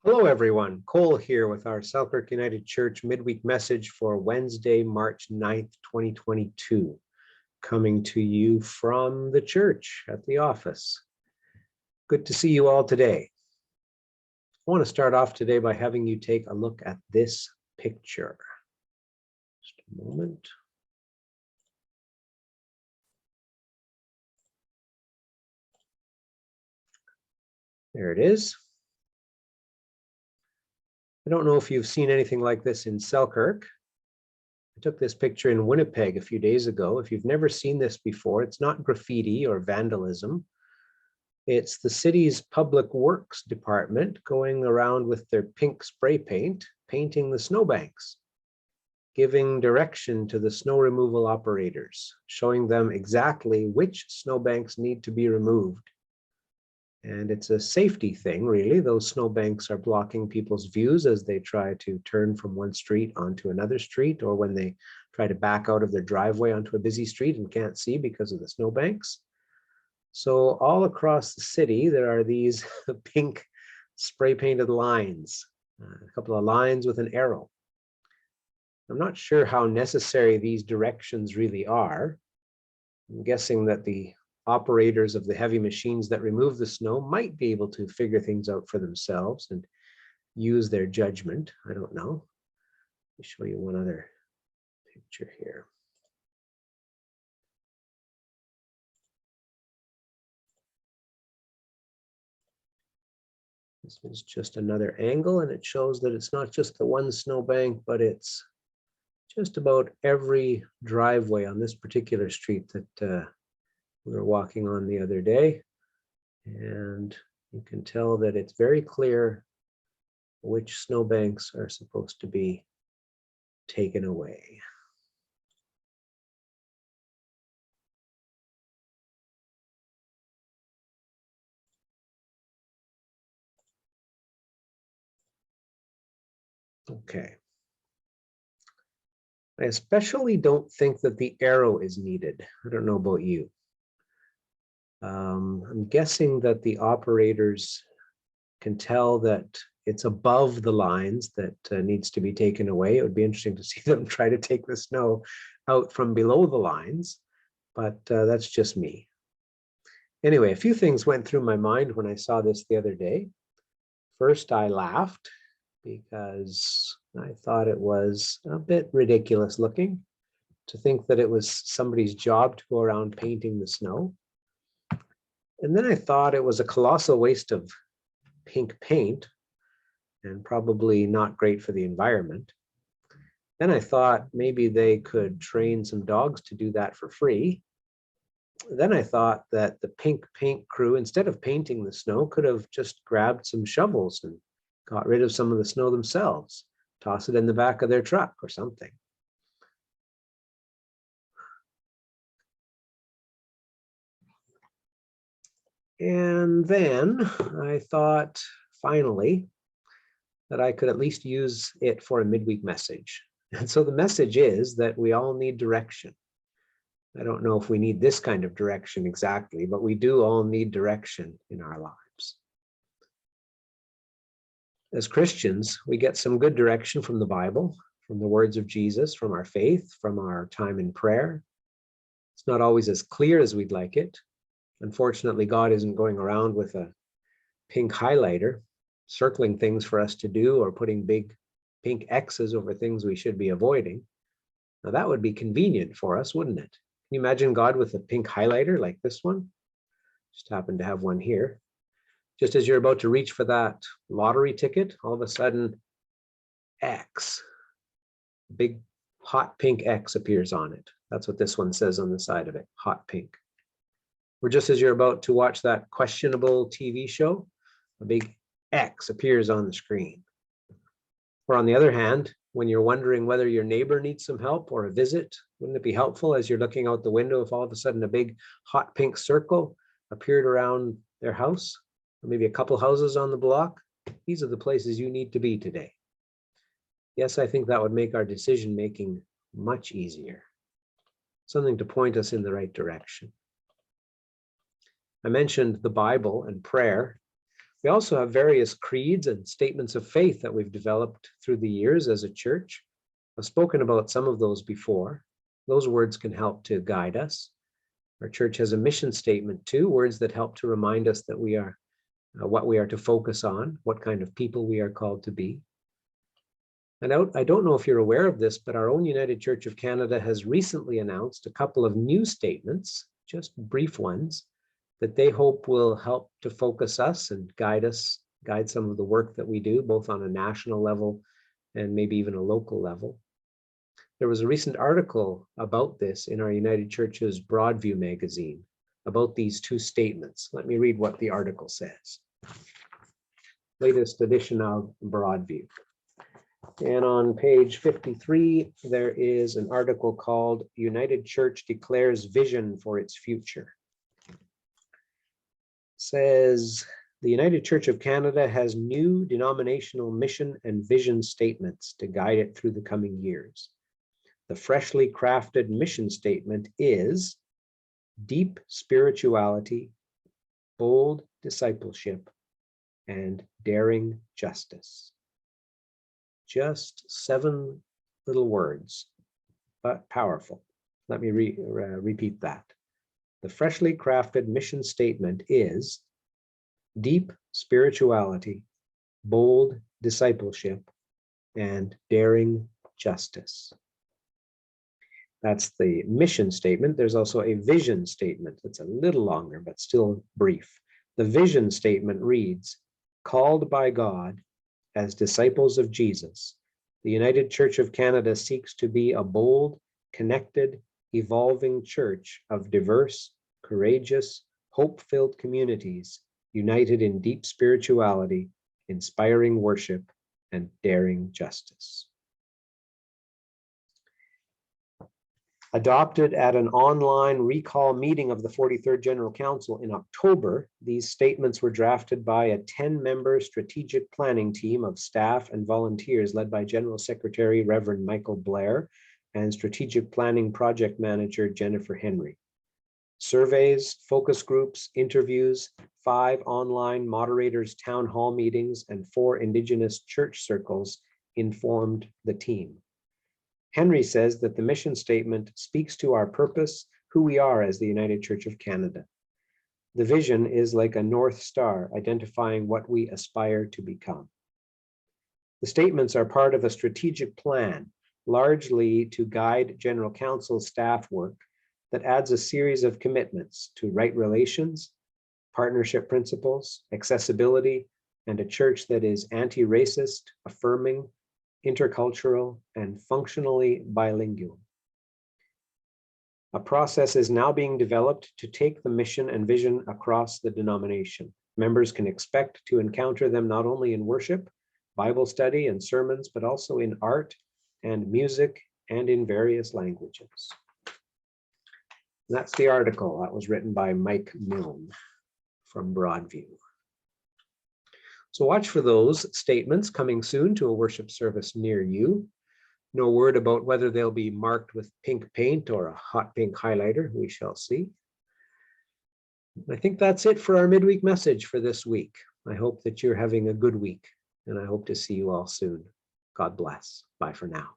Hello, everyone. Cole here with our Selkirk United Church midweek message for Wednesday, March 9th, 2022, coming to you from the church at the office. Good to see you all today. I want to start off today by having you take a look at this picture. Just a moment. There it is. I don't know if you've seen anything like this in Selkirk. I took this picture in Winnipeg a few days ago. If you've never seen this before, it's not graffiti or vandalism. It's the city's public works department going around with their pink spray paint, painting the snowbanks, giving direction to the snow removal operators, showing them exactly which snowbanks need to be removed. And it's a safety thing, really. Those snowbanks are blocking people's views as they try to turn from one street onto another street, or when they try to back out of their driveway onto a busy street and can't see because of the snowbanks. So all across the city, there are these pink spray painted lines, a couple of lines with an arrow. I'm not sure how necessary these directions really are. I'm guessing that the operators of the heavy machines that remove the snow might be able to figure things out for themselves and use their judgment. I don't know. Let me show you one other picture here. This is just another angle, and it shows that it's not just the one snowbank, but it's just about every driveway on this particular street that we were walking on the other day. And you can tell that it's very clear which snowbanks are supposed to be taken away. Okay. I especially don't think that the arrow is needed. I don't know about you. I'm guessing that the operators can tell that it's above the lines that needs to be taken away. It would be interesting to see them try to take the snow out from below the lines, but that's just me. Anyway, a few things went through my mind when I saw this the other day. First, I laughed because I thought it was a bit ridiculous looking to think that it was somebody's job to go around painting the snow. And then I thought it was a colossal waste of pink paint and probably not great for the environment. Then I thought maybe they could train some dogs to do that for free. Then I thought that the pink paint crew, instead of painting the snow, could have just grabbed some shovels and got rid of some of the snow themselves, toss it in the back of their truck or something. And then I thought, finally, that I could at least use it for a midweek message. And so the message is that we all need direction. I don't know if we need this kind of direction exactly, but we do all need direction in our lives. As Christians, we get some good direction from the Bible, from the words of Jesus, from our faith, from our time in prayer. It's not always as clear as we'd like it. Unfortunately, God isn't going around with a pink highlighter, circling things for us to do or putting big pink X's over things we should be avoiding. Now that would be convenient for us, wouldn't it? Can you imagine God with a pink highlighter like this one? Just happen to have one here. Just as you're about to reach for that lottery ticket, all of a sudden, X, big hot pink X appears on it. That's what this one says on the side of it, hot pink. Or just as you're about to watch that questionable TV show, a big X appears on the screen. Or on the other hand, when you're wondering whether your neighbor needs some help or a visit, wouldn't it be helpful as you're looking out the window if all of a sudden a big hot pink circle appeared around their house, or maybe a couple houses on the block? These are the places you need to be today. Yes, I think that would make our decision making much easier. Something to point us in the right direction. I mentioned the Bible and prayer. We also have various creeds and statements of faith that we've developed through the years as a church. I've spoken about some of those before. Those words can help to guide us. Our church has a mission statement too, words that help to remind us that we are what we are to focus on, what kind of people we are called to be. And I don't know if you're aware of this, but our own United Church of Canada has recently announced a couple of new statements, just brief ones, that they hope will help to focus us and guide some of the work that we do, both on a national level and maybe even a local level. There was a recent article about this in our United Church's Broadview magazine about these two statements. Let me read what the article says. Latest edition of Broadview. And on page 53, there is an article called United Church Declares Vision for Its Future. It says, the United Church of Canada has new denominational mission and vision statements to guide it through the coming years. The freshly crafted mission statement is deep spirituality, bold discipleship, and daring justice. Just 7 little words, but powerful. Let me repeat that. The freshly crafted mission statement is deep spirituality, bold discipleship, and daring justice. That's the mission statement. There's also a vision statement that's a little longer, but still brief. The vision statement reads, called by God as disciples of Jesus, the United Church of Canada seeks to be a bold, connected, evolving church of diverse, courageous, hope-filled communities united in deep spirituality, inspiring worship, and daring justice. Adopted at an online recall meeting of the 43rd General Council in October, these statements were drafted by a 10-member strategic planning team of staff and volunteers led by General Secretary Reverend Michael Blair and Strategic Planning Project Manager Jennifer Henry. Surveys, focus groups, interviews, 5 online moderators' town hall meetings, and 4 Indigenous church circles informed the team. Henry says that the mission statement speaks to our purpose, who we are as the United Church of Canada. The vision is like a North Star identifying what we aspire to become. The statements are part of a strategic plan, largely to guide General Council's staff work that adds a series of commitments to right relations, partnership principles, accessibility, and a church that is anti-racist, affirming, intercultural, and functionally bilingual. A process is now being developed to take the mission and vision across the denomination. Members can expect to encounter them not only in worship, Bible study, and sermons, but also in art and music and in various languages. And that's the article that was written by Mike Milne from Broadview. So watch for those statements coming soon to a worship service near you. No word about whether they'll be marked with pink paint or a hot pink highlighter. We shall see. I think that's it for our midweek message for this week. I hope that you're having a good week, and I hope to see you all soon. God bless. Bye for now.